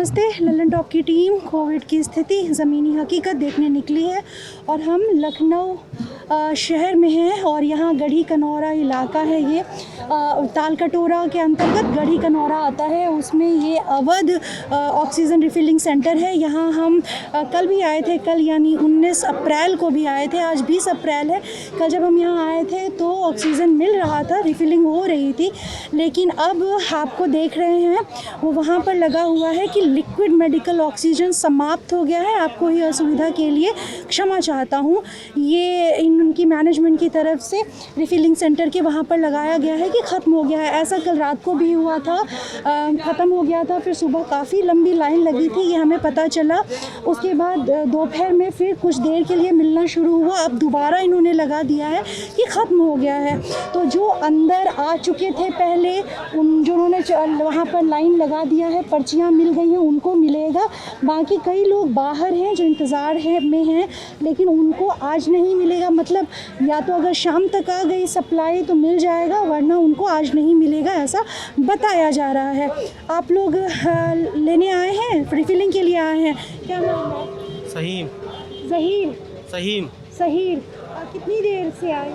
नमस्ते। लल्लन टॉप की team Covid की स्थिति ज़मीनी हकीकत देखने निकली है और हम लखनऊ शहर में हैं और यहाँ गढ़ी कनौरा इलाका है। ये तालकटोरा के अंतर्गत गढ़ी कनौरा आता है, उसमें ये अवध ऑक्सीजन रिफिलिंग सेंटर है। यहाँ हम कल भी आए थे, कल यानी 19 अप्रैल को भी आए थे, आज 20 अप्रैल है। कल जब हम यहाँ आए थे तो ऑक्सीजन मिल रहा था, रिफिलिंग हो रही थी, लेकिन अब आपको देख रहे हैं वो वहाँ पर लगा हुआ है कि लिक्विड मेडिकल ऑक्सीजन समाप्त हो गया है। आपको ये असुविधा के लिए क्षमा चाहता हूँ। ये इनकी मैनेजमेंट की तरफ से रिफिलिंग सेंटर के वहाँ पर लगाया गया है कि ख़त्म हो गया है। ऐसा कल रात को भी हुआ था, ख़त्म हो गया था, फिर सुबह काफ़ी लंबी लाइन लगी थी, ये हमें पता चला। उसके बाद दोपहर में फिर कुछ देर के लिए मिलना शुरू हुआ, अब दोबारा इन्होंने लगा दिया है कि ख़त्म हो गया है। तो जो अंदर आ चुके थे पहले, जिन्होंने वहाँ पर लाइन लगा दिया है, पर्चियाँ मिल गई हैं, उनको मिलेगा। बाकी कई लोग बाहर हैं जो इंतज़ार में हैं, लेकिन उनको आज नहीं मिलेगा। मतलब या तो अगर शाम तक आ गई सप्लाई तो मिल जाएगा, वरना उनको आज नहीं मिलेगा, ऐसा बताया जा रहा है। आप लोग लेने आए हैं, रिफिलिंग के लिए आए हैं, क्या नाम है? सहीम। ज़हीर। सहीम। सहीर। कितनी देर से आए?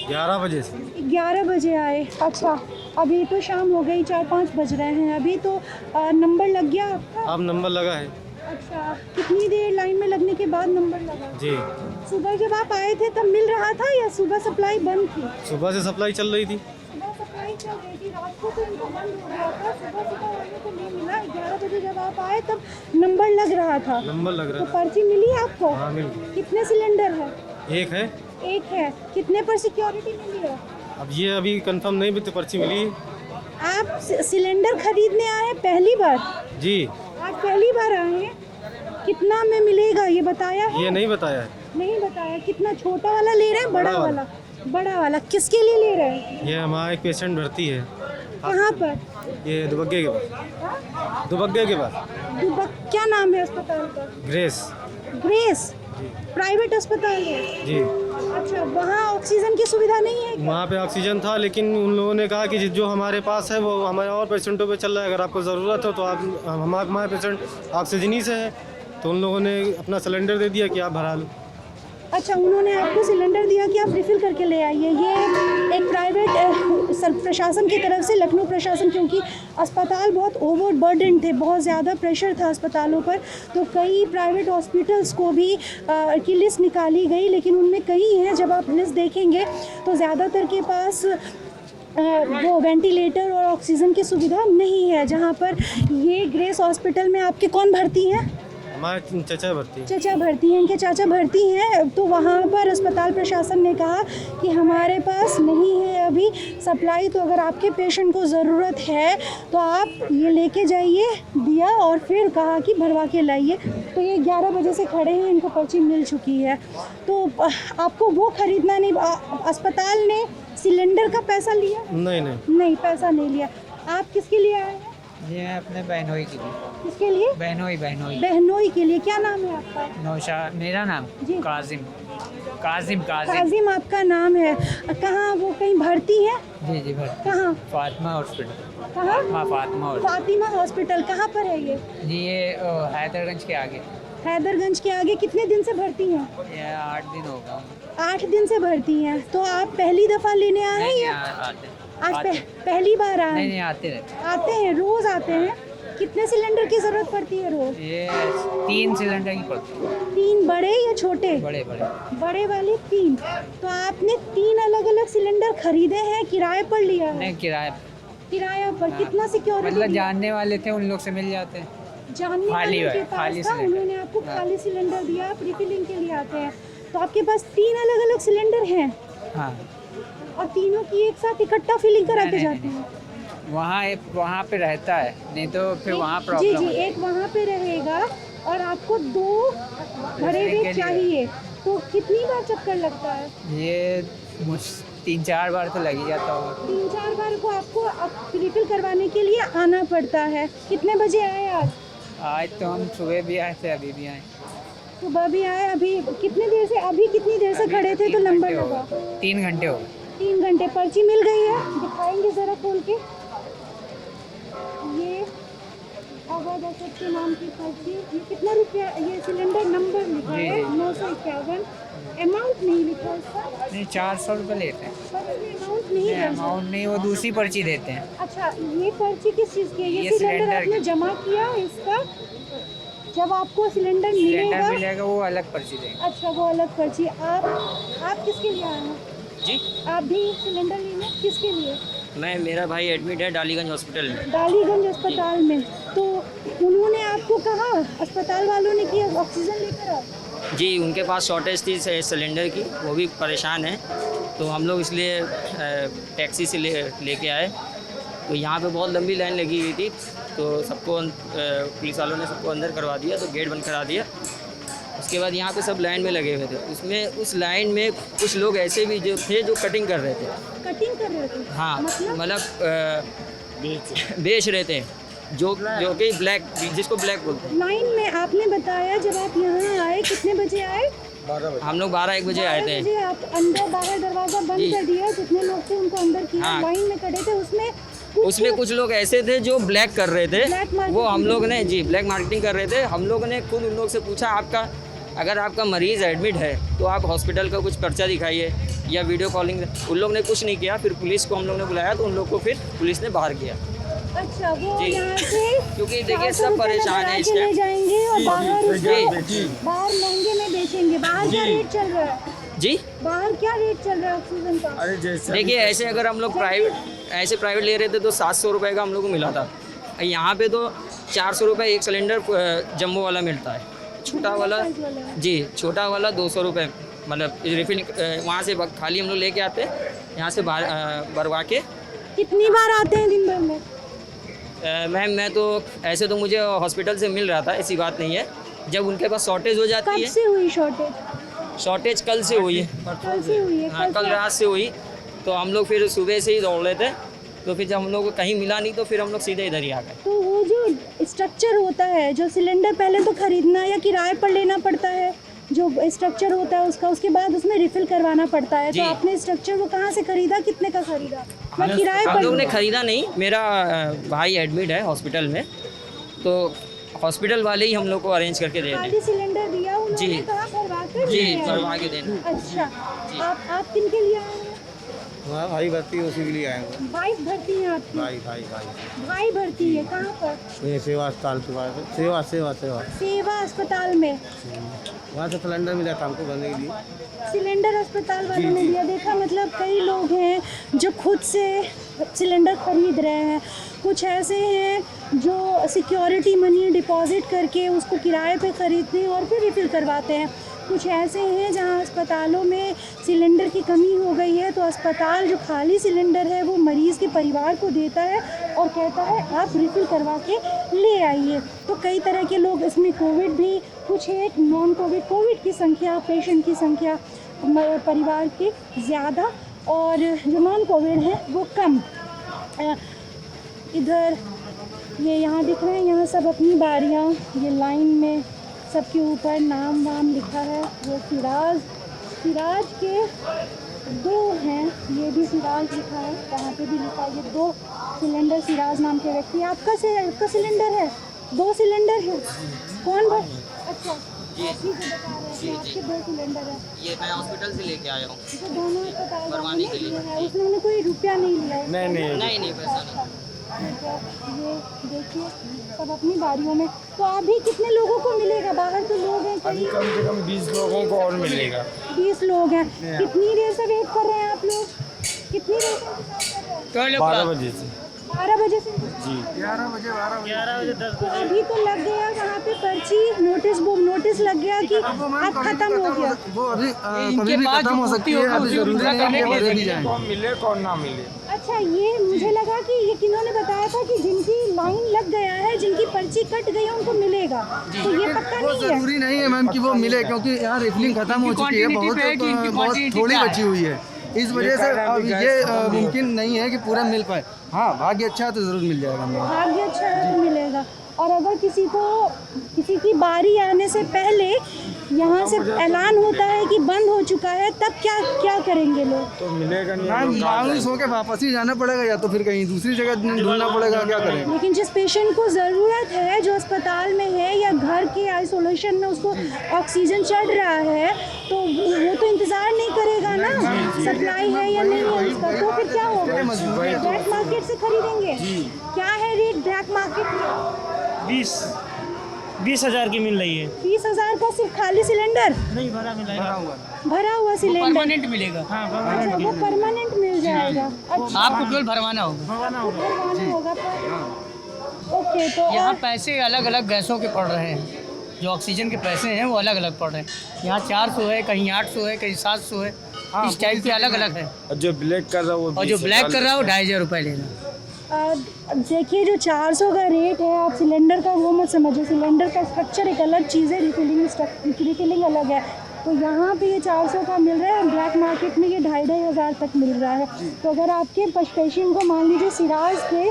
11 बजे से। 11 बजे आए। अच्छा, अभी तो शाम हो गई, 4-5 बज रहे हैं। अभी तो नंबर लग गया आपका? अब नंबर लगा है। अच्छा, कितनी देर लाइन में लगने के बाद नंबर लगा? जी। सुबह जब आप आए थे तब मिल रहा था या सुबह सप्लाई बंद थी? सुबह से सप्लाई चल रही थी। सुबह सप्लाई चल रही थी, रात को तो इनको बंद हो रहा था। सुबह आने को नहीं मिला। 11 बजे जब आप आए तब नंबर लग रहा था। नंबर लग रहा तो था। पर्ची मिली आपको? हाँ, मिल गई। कितने सिलेंडर है? एक है। एक है। कितने पर सिक्योरिटी मिली है? अब ये अभी कंफर्म नहीं, भी तो पर्ची मिली। आप सिलेंडर खरीदने आए हैं पहली बार? जी। आज पहली बार आए हैं। कितना में मिलेगा ये बताया है? ये नहीं बताया है। नहीं बताया। कितना छोटा वाला ले रहे हैं, बड़ा वाला? बड़ा वाला किसके लिए ले रहे हैं? ये हमारा एक पेशेंट भर्ती है। कहाँ पर? ये दुबग्गे के पास। दुबग्गे के पास। क्या नाम है अस्पताल का? ग्रेस। ग्रेस प्राइवेट अस्पताल है? जी। अच्छा, वहाँ ऑक्सीजन की सुविधा नहीं है क्या? वहाँ पे ऑक्सीजन था, लेकिन उन लोगों ने कहा कि जो हमारे पास है वो हमारे और पेशेंटों पे चल रहा है, अगर आपको ज़रूरत हो तो आप, हमारे पेशेंट ऑक्सीजन ही से है, तो उन लोगों ने अपना सिलेंडर दे दिया कि आप भरा लो। अच्छा, उन्होंने आपको सिलेंडर दिया कि आप रिफ़िल करके ले आइए। ये एक प्राइवेट प्रशासन की तरफ से, लखनऊ प्रशासन, क्योंकि अस्पताल बहुत ओवरबर्डन थे, बहुत ज़्यादा प्रेशर था अस्पतालों पर, तो कई प्राइवेट हॉस्पिटल्स को भी की लिस्ट निकाली गई, लेकिन उनमें कई हैं, जब आप लिस्ट देखेंगे तो ज़्यादातर के पास वो वेंटिलेटर और ऑक्सीजन की सुविधा नहीं है। जहाँ पर ये ग्रेस हॉस्पिटल में आपके कौन भर्ती हैं? हमारे चचा भर्ती। चाचा भर्ती हैं, इनके चाचा भर्ती हैं। तो वहाँ पर अस्पताल प्रशासन ने कहा कि हमारे पास नहीं है अभी सप्लाई, तो अगर आपके पेशेंट को ज़रूरत है तो आप ये लेके जाइए, दिया, और फिर कहा कि भरवा के लाइए। तो ये 11 बजे से खड़े हैं, इनको पर्ची मिल चुकी है। तो आपको वो ख़रीदना नहीं, अस्पताल ने सिलेंडर का पैसा लिया? नहीं, पैसा नहीं लिया। आप किसके लिए आए हैं? ये अपने बहनोई के लिए। किसके लिए? बहनोई के लिए। क्या नाम है आपका? नौशाद। मेरा नाम जी। काजिम। काजिम आपका नाम है। कहाँ वो कहीं भर्ती है? जी भर्ती। कहाँ? फातिमा हॉस्पिटल। कहाँ? हाँ, फातिमा हॉस्पिटल। कहाँ पर है ये? जी ये हैदरगंज के आगे। हैदरगंज के आगे। कितने दिन से भर्ती हैं? ये 8 दिन होगा। 8 दिन से भर्ती हैं। तो आप पहली दफ़ा लेने आए हैं या आज पहली बार आए? नहीं, आते हैं, रोज़ आते हैं। कितने सिलेंडर की ज़रूरत पड़ती है रोज़? ये 3 सिलेंडर की पड़ती है। 3 बड़े या छोटे? बड़े वाले 3। तो आपने 3 अलग-अलग सिलेंडर खरीदे हैं, किराए पर लिया है? नहीं, किराया पर। कितना सिक्योरिटी? मतलब जानने वाले थे, उन लोग से मिल जाते हैं। जानने वाले के पास था, उन्होंने आपको खाली सिलेंडर दिया, आप रिफिलिंग के लिए आते हैं। तो आपके पास 3 अलग-अलग सिलेंडर हैं? हाँ। और तीनों की एक साथ इकट्ठा फिलिंग करा के जाते हैं? वहाँ पे रहता है, नहीं तो फिर वहाँ प्रॉब्लम। जी, एक वहाँ पे रहेगा और आपको 2 भरे हुए चाहिए। तो कितनी बार चक्कर लगता है? ये 3-4 बार तो लग ही जाता होगा। 3-4 बार को आपको रिफिल करवाने के लिए आना पड़ता है। कितने बजे आए आज? आज तो हम सुबह भी आए थे, अभी भी आए। सुबह भी आए, अभी कितनी देर से खड़े थे तो नंबर लगा? 3 घंटे हो गए। 3 घंटे। पर्ची मिल गई है? दिखाएंगे ज़रा खोल के। ये अवध असद के नाम की पर्ची, ये कितना रुपया, ये सिलेंडर नंबर लिखा जी, है जी। 951, अमाउंट नहीं लिखा इसका, नहीं 400 रुपये लेते हैं। पर इसमें अमाउंट नहीं है। अमाउंट नहीं, वो दूसरी पर्ची देते हैं। अच्छा, ये पर्ची किस चीज़ की है? ये ये सिलेंडर सिलेंडर आपने की। जमा किया इसका, जब आपको सिलेंडर सिलेंडर मिलेगा। मिलेगा वो अलग पर्ची देंगे। अच्छा, वो अलग पर्ची। आप किसके लिए आए हैं? जी, आप भी सिलेंडर लेने किसके लिए? मेरा भाई एडमिट है डालीगंज हॉस्पिटल में। डालीगंज अस्पताल में। तो उन्होंने आपको कहा, अस्पताल वालों ने, कि ऑक्सीजन लेकर आओ? जी, उनके पास शॉर्टेज थी सिलेंडर की, वो भी परेशान है, तो हम लोग इसलिए टैक्सी से लेके आए। तो यहाँ पे बहुत लंबी लाइन लगी हुई थी, तो सबको पुलिस वालों ने सबको अंदर करवा दिया, तो गेट बंद करा दिया। उसके बाद यहाँ पे सब लाइन में लगे हुए थे। उसमें उस लाइन में कुछ लोग ऐसे भी जो थे जो कटिंग कर रहे थे। कटिंग कर रहे थे? हाँ, मतलब बेच रहे थे, जो कि ब्लैक, जिसको ब्लैक बोलते हैं। लाइन में आपने बताया, जब आप यहाँ आए कितने बजे आए? हम लोग 12-1 बजे आए 12 थे। बजे आप अंदर बाहर दरवाजा बंद जी। कर दिया, जितने लोग थे उनको अंदर किया, हाँ। लाइन में खड़े थे। उसमें कुछ लोग ऐसे थे जो ब्लैक कर रहे थे, ब्लैक मार्केटिंग वो हम लोग ने, जी, ब्लैक मार्केटिंग कर रहे थे। हम लोग ने खुद उन लोग से पूछा, अगर आपका मरीज़ एडमिट है तो आप हॉस्पिटल का कुछ पर्चा दिखाइए या वीडियो कॉलिंग। उन लोग ने कुछ नहीं किया। फिर पुलिस को हम लोग ने बुलाया, तो उन लोग को फिर पुलिस ने बाहर किया। अच्छा, वो जी। यहाँ से क्योंकि देखिए 400 सब रुपये परेशान है इस लगा के ले टाइम। जाएंगे और बाहर उसको जी। बाहर महंगे में बेचेंगे। बाहर क्या रेट चल रहा है? जी, बाहर क्या रेट चल रहा है ऑक्सीजन का? देखिए ऐसे अगर हम लोग प्राइवेट ले रहे थे तो 700 रुपये का हम लोग को मिला था। यहाँ पे तो 400 रुपये एक सिलेंडर जम्बो वाला मिलता है। छोटा वाला, जी, छोटा वाला 200 रुपये, मतलब रिफिल वहाँ से खाली हम लोग लेके आते हैं, यहाँ से भरवा के। कितनी बार आते हैं दिन भर में? मैम, मैं तो ऐसे तो मुझे हॉस्पिटल से मिल रहा था, ऐसी बात नहीं है। जब उनके पास शॉर्टेज हो जाती कब है, से हुई शॉर्टेज? शॉर्टेज कल से हुई है। कल से हुई है? हाँ, कल रात से हुई। तो हम लोग फिर सुबह से ही दौड़ रहे थे, तो फिर जब हम लोग को कहीं मिला नहीं, तो फिर हम लोग सीधे इधर ही आ गए। तो वो जो स्ट्रक्चर होता है, जो सिलेंडर पहले तो खरीदना या किराए पर लेना पड़ता है, जो स्ट्रक्चर होता है उसका, उसके बाद उसमें रिफिल करवाना पड़ता है। जी। तो आपने स्ट्रक्चर वो कहाँ से खरीदा, कितने का खरीदा? मैं किराए हम पर लोग ने खरीदा नहीं, मेरा भाई एडमिट है हॉस्पिटल में, तो हॉस्पिटल वाले ही हम लोग को अरेंज करके दे रहे खाली सिलेंडर दिया उन्होंने, जी। कहा भरवा कर जी, ले आए। भरवा के देना। अच्छा, आप किन के लिए आए हैं? हाँ, भाई भर्ती है, उसी के लिए आए हैं। भाई भर्ती है आपकी? भाई भर्ती है कहाँ पर? ये सेवा अस्पताल के पास, सेवा सेवा अस्पताल में। वहाँ से सिलेंडर मिला था हमको भरने के लिए। सिलेंडर अस्पताल वालों ने दिया। देखा, मतलब कई लोग हैं जो खुद से सिलेंडर खरीद रहे हैं, कुछ ऐसे हैं जो सिक्योरिटी मनी डिपॉजिट करके उसको किराए पे खरीदते हैं और फिर रिफ़िल करवाते हैं। कुछ ऐसे हैं जहां अस्पतालों में सिलेंडर की कमी हो गई है, तो अस्पताल जो खाली सिलेंडर है वो मरीज़ के परिवार को देता है और कहता है आप रिफ़िल करवा के ले आइए। तो कई तरह के लोग इसमें, कोविड भी कुछ है, नॉन कोविड की संख्या, पेशेंट की संख्या परिवार की ज़्यादा और जो नॉन कोविड है वो कम। इधर ये यहाँ दिख रहे हैं, यहाँ सब अपनी बारियाँ, ये लाइन में सबके ऊपर नाम वाम लिखा है। वो सिराज के 2 हैं, ये भी सिराज लिखा है, वहाँ पे भी लिखा है। ये 2 सिलेंडर सिराज नाम के व्यक्ति। आपका सिलेंडर है? 2 सिलेंडर है? कौन भर? अच्छा, जी। आप ही को बता रहे हैं कि आपके 2 सिलेंडर है। ये मैं हॉस्पिटल से लेके आया हूँ जो दोनों अस्पताल भरवाने के लिए। है, उसने कोई रुपया नहीं लिया है? नहीं, पैसा नहीं। ठीक है, ये देखिए सब अपनी बारियों में। तो अभी कितने लोगों को मिलेगा? बाहर तो लोग हैं, अभी कम से कम 20 लोगों को और मिलेगा। 20 लोग हैं। कितनी देर से वेट कर रहे हैं आप लोग? कितनी देर से इंतजार कर रहे हैं? 12 बजे से 12 बजे से? जी, 11 बजे तो अभी तो लग गया वहाँ पे पर्ची, नोटिस लग गया कि अब खत्म हो गया। वो अभी कभी भी खत्म हो सकती है। अभी जरूरी नहीं है कि भरे भी जाएं। कौन मिले कौन ना मिले। अच्छा, ये मुझे लगा कि ये किन्होंने बताया था कि जिनकी लाइन लग गया है, जिनकी पर्ची कट गई है, उनको मिलेगा। तो ये पक्का वो नहीं है? जरूरी नहीं है मैम कि वो मिले, क्योंकि यहाँ रिफिलिंग खत्म हो चुकी है, बहुत थोड़ी बची हुई है। इस वजह से अब ये मुमकिन नहीं है कि पूरा मिल पाए। हाँ, भाग्य अच्छा है तो ज़रूर मिल जाएगा। भाग्य अच्छा है तो मिलेगा। और अगर किसी की बारी आने से पहले यहाँ से ऐलान होता है कि बंद हो चुका है, तब क्या क्या करेंगे लोग? तो मिलेगा मायूस होकर वापस ही जाना पड़ेगा या तो फिर कहीं दूसरी जगह ढूंढना पड़ेगा, क्या करें। लेकिन जिस पेशेंट को ज़रूरत है, जो अस्पताल में है या घर के आइसोलेशन में उसको ऑक्सीजन चढ़ रहा है, तो वो तो इंतज़ार नहीं करेगा ना, सप्लाई है या नहीं है उसका, तो फिर क्या होगा? ब्लैक मार्केट से खरीदेंगे। क्या है रेट ब्लैक मार्केट में? 20,000 की मिल रही है। 20,000 का सिर्फ खाली सिलेंडर? नहीं भरा मिलेगा, भरा हुआ सिलेंडर परमानेंट मिलेगा। हाँ अच्छा, वो परमानेंट मिल जाएगा। अच्छा, आपको केवल भरवाना होगा। भरवाना होगा। भरवाना होगा। ओके, तो यहाँ और पैसे अलग अलग गैसों के पड़ रहे हैं, जो ऑक्सीजन के पैसे हैं वो अलग अलग पड़ रहे हैं। यहाँ 400 है, कहीं 800 है, कहीं 700 है, इस टाइप के अलग अलग है। और जो ब्लैक कर रहा है वो और जो ब्लैक कर रहा है वो 2,500 रुपये लेगा। देखिए, जो 400 का रेट है, आप सिलेंडर का वो मत समझो, सिलेंडर का स्ट्रक्चर एक अलग चीज़ है, रिफिलिंग अलग है। तो यहाँ पे ये 400 का मिल रहा है, ब्लैक मार्केट में ये 2,500 तक मिल रहा है। तो अगर आपके पेशेंट को मान लीजिए सिराज के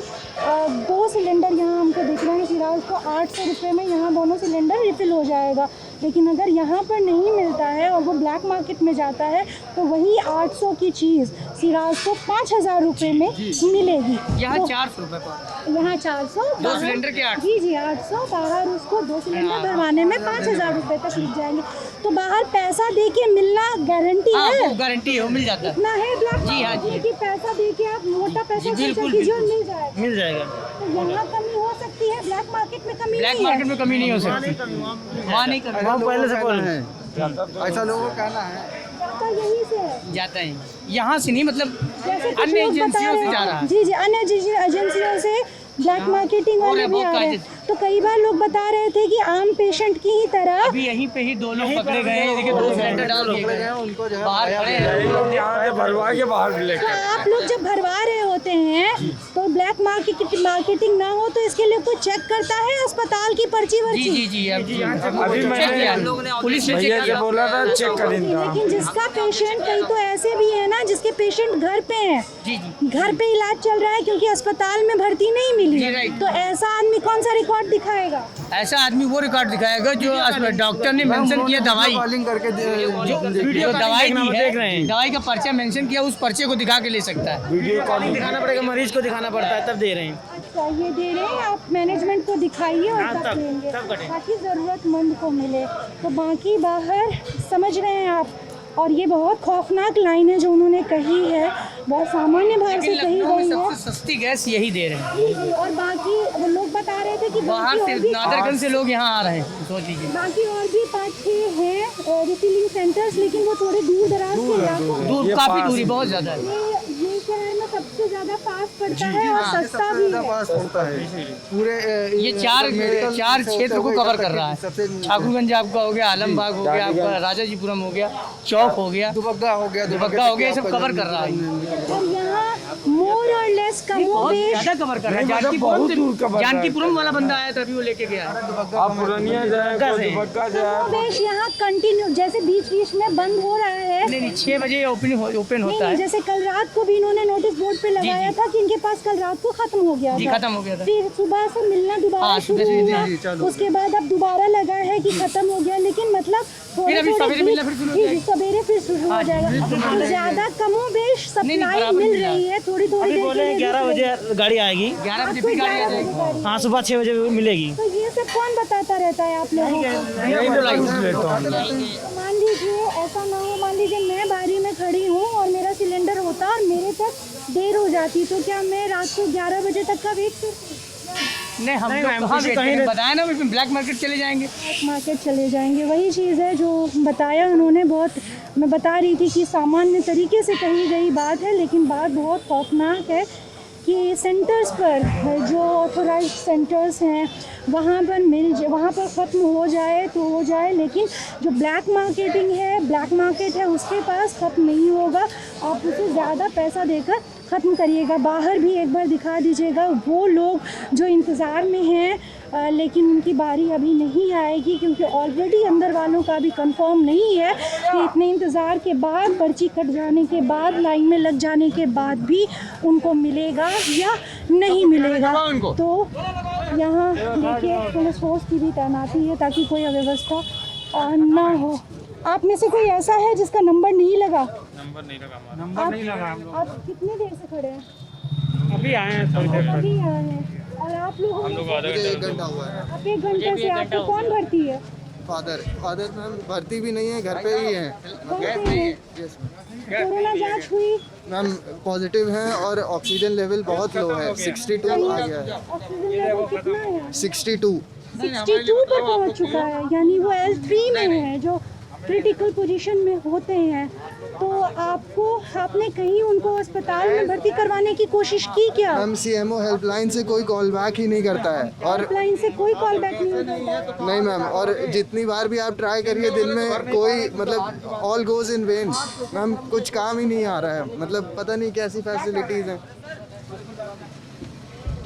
2 सिलेंडर यहाँ हमको दिख रहे हैं, सिराज को 800 रुपये में यहाँ दोनों सिलेंडर रिफ़िल हो जाएगा। लेकिन अगर यहाँ पर नहीं मिलता है और वो ब्लैक मार्केट में जाता है, तो वही 800 की चीज़ सिराज को 5,000 रुपये में मिलेगी। यहाँ तो 400 रुपये पड़ यहाँ 400, 2 सिलेंडर के 800। जी 800, बाहर उसको 2 सिलेंडर भरवाने में 5,000 रुपये तक लग जाएंगे। तो बाहर पैसा दे के मिलना गारंटी है? वो गारंटी है, वो मिल जाता है। इतना है ब्लैक जी हाँ, मार्केट कि पैसा दे के आप मोटा पैसा खर्चा बिल्कुल, कीजिए और मिल जाएगा। मिल जाएगा। तो यहाँ कमी हो सकती है, ब्लैक मार्केट में कमी ब्लैक नहीं मार्केट है। में कमी नहीं हो सकती, वहाँ नहीं करना ऐसा पहले से लोगों का बोल कहना है, ऐसा लोगों का कहना है। तो यहीं से है। जाता है यहाँ से नहीं, मतलब जैसे कुछ अन्य लोग बता एजेंसियों रहे से जा रहा हैं, है। जी अन्य एजेंसियों से ब्लैक मार्केटिंग वाले भी आ रहे हैं। तो कई बार लोग बता रहे थे कि आम पेशेंट की ही तरह अभी यहीं पे ही 2 लोग पकड़े गए हैं, देखिए 2 सिलेंडर डाल दिए गए हैं, उनको जो है बाहर खड़े हैं। भरवा के बाहर ब्लैक तो आप लोग जब भरवा रहे होते हैं तो ब्लैक मार्केटिंग ना हो तो इसके लिए कोई चेक करता है अस्पताल की पर्ची जी वर्ची? जी जी अभी चेक किया, पुलिस ने चेक किया। बोला था चेक कर लेकिन जिसका पेशेंट, कई तो ऐसे भी है ना जिसके पेशेंट घर पे हैं, जी जी घर पे इलाज चल रहा है क्योंकि अस्पताल में भर्ती नहीं मिली, जी, राइट। तो ऐसा आदमी कौन सा रिकॉर्ड दिखाएगा? ऐसा आदमी वो रिकॉर्ड दिखाएगा जो डॉक्टर ने मेंशन किया, दवाई कॉलिंग करके जो दवाई दी है, दवाई का पर्चा मेंशन किया, उस पर्चे को दिखा के ले सकता है। वीडियो कॉलिंग दिखाना पड़ेगा, मरीज को दिखाना पड़ता है, तब दे रहे हैं। अच्छा, ये दे रहे हैं, आप मैनेजमेंट को दिखाइए और तब देंगे ताकि ज़रूरतमंद को मिले। तो बाकी बाहर समझ रहे हैं आप, और ये बहुत खौफनाक लाइन है जो उन्होंने कही है, बहुत सामान्य भाव से कही लखनऊ में गई है। सबसे सस्ती गैस यही दे रहे हैं। और बाकी वो लोग बता रहे थे कि बाहर बाकी से और भी नादरगंज से लोग यहाँ आ रहे हैं, सोच लीजिए। बाकी और भी 5-6 हैं रिफिलिंग सेंटर्स, लेकिन वो थोड़े दूर दराज के इलाकों में। दूर, काफी दूरी, बहुत ज्यादा है। ये शहर में सबसे ज्यादा पास पड़ता है और सस्ता भी है। पास पड़ता है पूरे ये चार क्षेत्र को कवर कर रहा है। ठाकुरगंज आपका हो गया, आलमबाग हो गया, आपका राजाजीपुरम हो गया, चौक हो गया, दुबग्गा हो गया, ये सब कवर कर रहा है। और यहाँ मोर और लेस बहुत कमोबेश ज्यादा कवर कर रहा है। जानकीपुरम वाला बंदा आया था, अभी वो लेके गया। आप पुरानिया जाए दुबग्गा जाए, कमोबेश यहाँ कंटिन्यू, जैसे बीच में बंद हो रहा है। नहीं 6 बजे ओपन होता नहीं, है। जैसे कल रात को भी इन्होंने नोटिस बोर्ड पे लगाया था कि इनके पास कल रात को खत्म हो गया जी, था। खत्म हो गया था। फिर सुबह से मिलना दोबारा हाँ, शुरू सुबह से हुआ, उसके बाद अब दोबारा लगा है कि खत्म हो गया, लेकिन मतलब फिर अभी सवेरे मिलना फिर शुरू हो जाएगा। सवेरे फिर शुरू हो जाएगा। तो ज्यादा कमोबेश सप्लाई बराबर मिल मिल रहा रही है, थोड़ी देर के लिए 11 बजे गाड़ी आएगी। 11 बजे फिर गाड़ी आ जाएगी। हाँ, सुबह 6 बजे मिलेगी। तो ये सब कौन बताता रहता है आप लोगों को? यही तो लाइफ लेता हूँ। मान लीजिए ऐसा ना हो, मान लीजिए मैं बारी में खड़ी हूँ और मेरा सिलेंडर होता और मेरे तक देर हो जाती, तो क्या मैं रात को 11 बजे तक का वेट करती? नहीं, हम नहीं, लोग मैम, कहाँ किसी वेट कहीं करेंगे? बताया ना, ब्लैक मार्केट चले जाएंगे। ब्लैक मार्केट चले जाएंगे, वही चीज़ है जो बताया उन्होंने। बहुत मैं बता रही थी कि सामान्य तरीके से कही गई बात है, लेकिन बात बहुत खौफनाक है कि सेंटर्स पर, जो ऑथोराइज्ड सेंटर्स हैं, वहाँ पर ख़त्म हो जाए तो हो जाए, लेकिन जो ब्लैक मार्केट है उसके पास ख़त्म नहीं होगा। आप उसे ज़्यादा पैसा देकर ख़त्म करिएगा। बाहर भी एक बार दिखा दीजिएगा वो लोग जो इंतज़ार में हैं, लेकिन उनकी बारी अभी नहीं आएगी, क्योंकि ऑलरेडी अंदर वालों का भी कंफर्म नहीं है कि इतने इंतज़ार के बाद, पर्ची कट जाने के बाद, लाइन में लग जाने के बाद भी उनको मिलेगा या नहीं मिलेगा। तो यहाँ देखिए पुलिस फोर्स की भी तैनाती है ताकि कोई अव्यवस्था ना हो। आप में से कोई ऐसा है जिसका नंबर नहीं लगा? नंबर नहीं लगा हमारा। नंबर नहीं लगा। आप कितनी देर से खड़े हैं? अभी आए हैं थोड़ी देर अभी आए हैं। और आप लोगों हम लोग आधा एक घंटा हुआ है। आप 1 घंटे से आपको कौन भर्ती है? फादर मैम भर्ती भी नहीं है, घर पे ही है। यस कोरोना जांच हुई? मैम पॉजिटिव हैं और ऑक्सीजन लेवल बहुत लो है, 62 आ गया है। ऑक्सीजन लेवल कितना है? 62। 62 पर पहुंच चुका है, यानी वो L3 में है, जो क्रिटिकल पोजीशन में होते हैं। तो आपने कहीं उनको अस्पताल में भर्ती करवाने की कोशिश की क्या? मैम CMO हेल्पलाइन से कोई कॉल बैक ही नहीं करता है और हेल्पलाइन से कोई कॉल बैक नहीं होता है? नहीं मैम, और जितनी बार भी आप ट्राई करिए दिन में कोई मतलब all goes in when ma'am, कुछ काम ही नहीं आ रहा है। मतलब पता नहीं कैसी फैसिलिटीज़ हैं।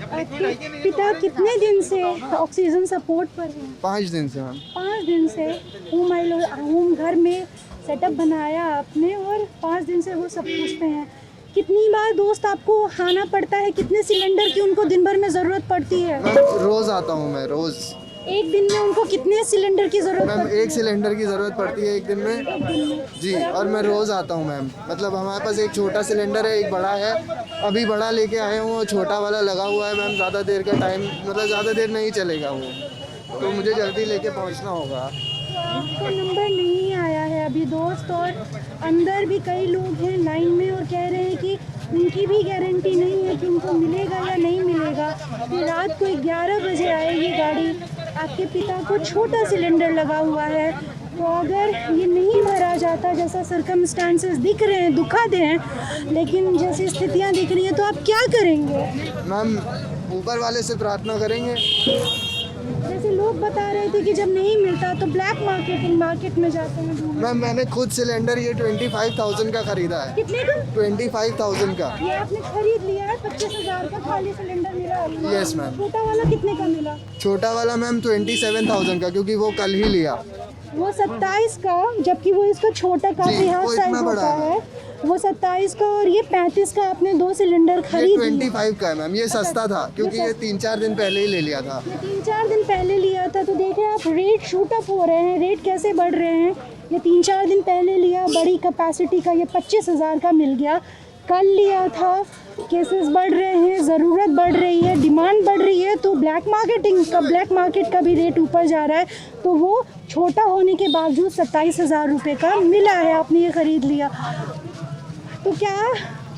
आपके पिता कितने दिन से ऑक्सीजन सपोर्ट पर हैं? 5 दिन से मैम। 5 दिन से होम घर में सेटअप बनाया आपने और 5 दिन से वो सब कुछ पे हैं। कितनी बार दोस्त आपको आना पड़ता है? कितने सिलेंडर की उनको दिन भर में ज़रूरत पड़ती है? मैम रोज़ आता हूँ मैं, रोज़। एक दिन में उनको कितने सिलेंडर की ज़रूरत मैम पड़ती है? 1 सिलेंडर की ज़रूरत पड़ती है एक दिन में जी, और मैं रोज़ आता हूँ मैम। मतलब हमारे पास एक छोटा सिलेंडर है, एक बड़ा है। अभी बड़ा लेके आए हूँ, छोटा वाला लगा हुआ है मैम। ज़्यादा देर का टाइम मतलब ज़्यादा देर नहीं चलेगा वो, तो मुझे जल्दी लेके पहुँचना होगा। आपका नंबर नहीं आया है अभी दोस्त, और अंदर भी कई लोग हैं लाइन में और कह रहे हैं कि उनकी भी गारंटी नहीं है कि उनको मिलेगा या नहीं मिलेगा। फिर रात को 11 बजे आएगी गाड़ी। आपके पिता को छोटा सिलेंडर लगा हुआ है, तो अगर ये नहीं भरा जाता, जैसा सर्कमस्टांसेस दिख रहे हैं दुखद हैं, लेकिन जैसी स्थितियाँ दिख रही हैं, तो आप क्या करेंगे? मैम ऊपर वाले से प्रार्थना करेंगे। जैसे लोग बता रहे थे कि जब नहीं मिलता तो ब्लैक मार्केट में जाते हैं ढूंढने। मैम मैंने खुद सिलेंडर ये 25,000 का खरीदा है। कितने का? 25,000 का। ये आपने खरीद लिया है? 25,000 का खाली सिलेंडर मिला है? Yes ma'am. छोटा वाला कितने का मिला? छोटा वाला मैम 27,000 का, क्योंकि वो कल ही लिया। वो 27 का, जबकि वो इसका छोटा काफी जी, हाफ वो साइज इतना होता बड़ा है। वो 27 का, और ये 35 का आपने 2 सिलेंडर ये खरीद लिए। 25 का है मैम। ये सस्ता था क्योंकि ये 3-4 दिन पहले ही ले लिया था। ये 3-4 दिन पहले लिया था, तो देखें आप रेट शूट अप हो रहे हैं, रेट कैसे बढ़ रहे हैं। ये 3-4 दिन पहले लिया, बड़ी कैपेसिटी का, ये 25,000 का मिल गया। कल लिया था, केसेस बढ़ रहे हैं, ज़रूरत बढ़ रही है, डिमांड बढ़ रही है, तो ब्लैक मार्केट का भी रेट ऊपर जा रहा है। तो वो छोटा होने के बावजूद 27,000 रुपये का मिला है, आपने ये ख़रीद लिया। तो क्या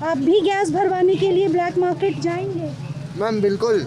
आप भी गैस भरवाने के लिए ब्लैक मार्केट जाएंगे? मैम बिल्कुल,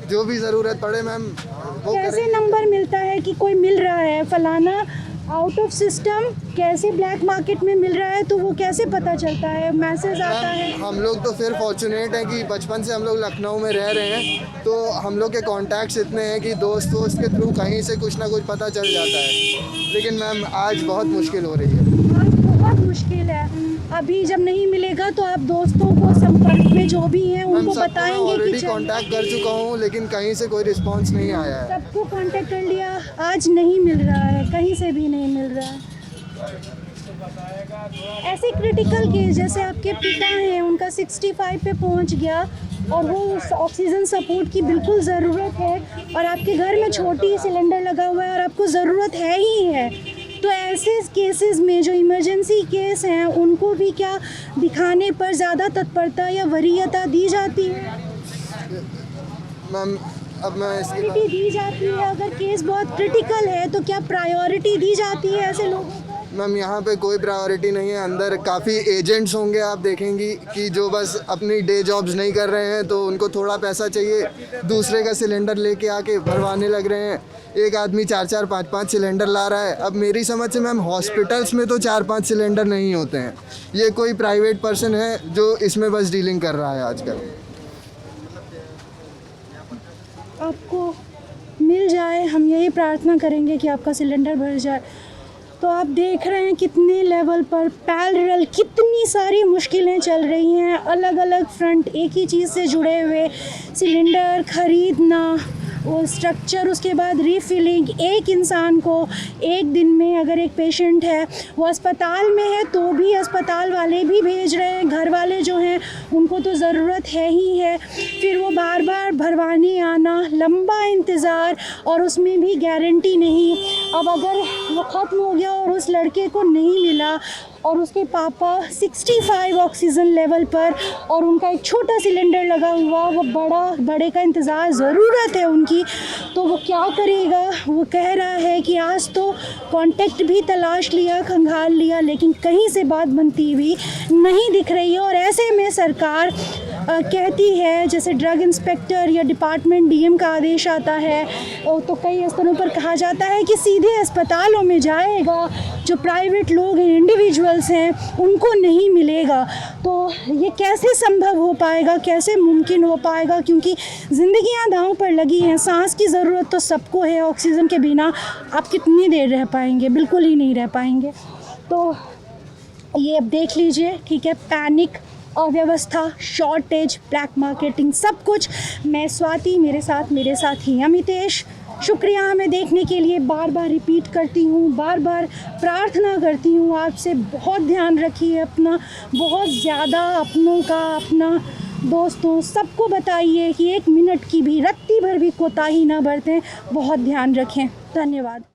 जो भी ज़रूरत पड़े मैम वो कैसे करेंगे। नंबर मिलता है कि कोई मिल रहा है फलाना आउट ऑफ सिस्टम, कैसे ब्लैक मार्केट में मिल रहा है, तो वो कैसे पता चलता है? मैसेज आता है? हम लोग तो फिर फॉर्चुनेट हैं कि बचपन से हम लोग लखनऊ में रह रहे हैं, तो हम लोग के कॉन्टैक्ट्स इतने हैं कि दोस्त के थ्रू कहीं से कुछ ना कुछ पता चल जाता है। लेकिन मैम आज बहुत मुश्किल हो रही है। आज बहुत मुश्किल है। अभी जब नहीं मिलेगा तो आप दोस्तों को संपर्क में जो भी हैं उनको बताएंगे कि ऑलरेडी कांटेक्ट कर चुका हूँ, लेकिन कहीं से कोई रिस्पांस नहीं आया है। सबको कांटेक्ट कर लिया, आज नहीं मिल रहा है, कहीं से भी नहीं मिल रहा है। ऐसे क्रिटिकल केस जैसे आपके पिता हैं, उनका 65 पे पहुंच गया और वो ऑक्सीजन सपोर्ट की बिल्कुल ज़रूरत है, और आपके घर में छोटी सिलेंडर लगा हुआ है और आपको ज़रूरत है ही है। तो ऐसे केसेस में जो इमरजेंसी केस हैं, उनको भी क्या दिखाने पर ज़्यादा तत्परता या वरीयता दी जाती है? मैम अब मैं इसकी प्रायोरिटी दी जाती है? अगर केस बहुत क्रिटिकल है तो क्या प्रायोरिटी दी जाती है ऐसे लोगों को? मैम यहाँ पे कोई प्रायोरिटी नहीं है। अंदर काफ़ी एजेंट्स होंगे, आप देखेंगी कि जो बस अपनी डे जॉब्स नहीं कर रहे हैं, तो उनको थोड़ा पैसा चाहिए, दूसरे का सिलेंडर लेके आके भरवाने लग रहे हैं। एक आदमी 4-4, 5-5 सिलेंडर ला रहा है। अब मेरी समझ से मैम हॉस्पिटल्स में तो 4-5 सिलेंडर नहीं होते हैं। ये कोई प्राइवेट पर्सन है जो इसमें बस डीलिंग कर रहा है आजकल। आपको मिल जाए, हम यही प्रार्थना करेंगे कि आपका सिलेंडर भर जाए। तो आप देख रहे हैं कितने लेवल पर पैरेलल कितनी सारी मुश्किलें चल रही हैं, अलग अलग फ्रंट एक ही चीज़ से जुड़े हुए, सिलेंडर खरीदना, वो स्ट्रक्चर, उसके बाद रीफिलिंग, एक इंसान को एक दिन में अगर एक पेशेंट है वो अस्पताल में है तो भी अस्पताल वाले भी भेज रहे हैं, घर वाले जो हैं उनको तो ज़रूरत है ही है, फिर वो बार बार भरवाने आना, लंबा इंतज़ार, और उसमें भी गारंटी नहीं। अब अगर वो ख़त्म हो गया और उस लड़के को नहीं मिला और उसके पापा 65 ऑक्सीजन लेवल पर और उनका एक छोटा सिलेंडर लगा हुआ, वो बड़े का इंतज़ार ज़रूरत है उनकी, तो वो क्या करेगा? वो कह रहा है कि आज तो कांटेक्ट भी तलाश लिया, खंगाल लिया, लेकिन कहीं से बात बनती हुई नहीं दिख रही है। और ऐसे में सरकार कहती है, जैसे ड्रग इंस्पेक्टर या डिपार्टमेंट डीएम का आदेश आता है तो कई स्तरों पर कहा जाता है कि सीधे अस्पतालों में जाएगा, जो प्राइवेट लोग हैं, इंडिविजुअल्स हैं, उनको नहीं मिलेगा। तो ये कैसे संभव हो पाएगा, कैसे मुमकिन हो पाएगा? क्योंकि ज़िंदगियां दांव पर लगी हैं, सांस की ज़रूरत तो सबको है, ऑक्सीजन के बिना आप कितनी देर रह पाएंगे? बिल्कुल ही नहीं रह पाएंगे। तो ये अब देख लीजिए, ठीक है, पैनिक, अव्यवस्था, शॉर्टेज, ब्लैक मार्केटिंग, सब कुछ। मैं स्वाति, मेरे साथ ही अमितेश। शुक्रिया हमें देखने के लिए। बार बार रिपीट करती हूँ, बार बार प्रार्थना करती हूँ आपसे, बहुत ध्यान रखिए अपना, बहुत ज़्यादा अपनों का, अपना दोस्तों सबको बताइए कि 1 मिनट की भी, रत्ती भर भी कोताही ना बरतें। बहुत ध्यान रखें। धन्यवाद।